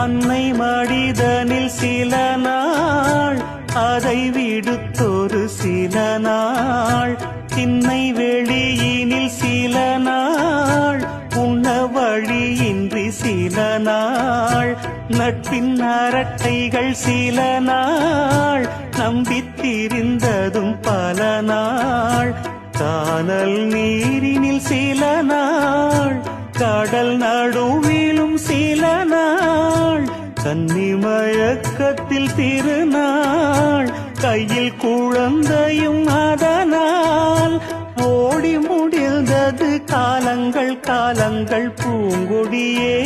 அன்னை மடிதனில் சில நாள் அதை விடுத்தொரு சில நாள் திண்ணை வெளியினில் சில நாள் உண்ண வழியின்றி சில நாள் நட்பின் அரட்டைகள் சில நாள் நம்பித்திருந்ததும் பல நாள் கானல் நீரினில் சில நாள் கடல் நடுவிலும் சில நாள் கன்னிமயக்கத்தில் திருநாள் கையில் குழந்தையும் அதனால் ஓடி முடிந்தது காலங்கள் காலங்கள் பூங்கொடியே.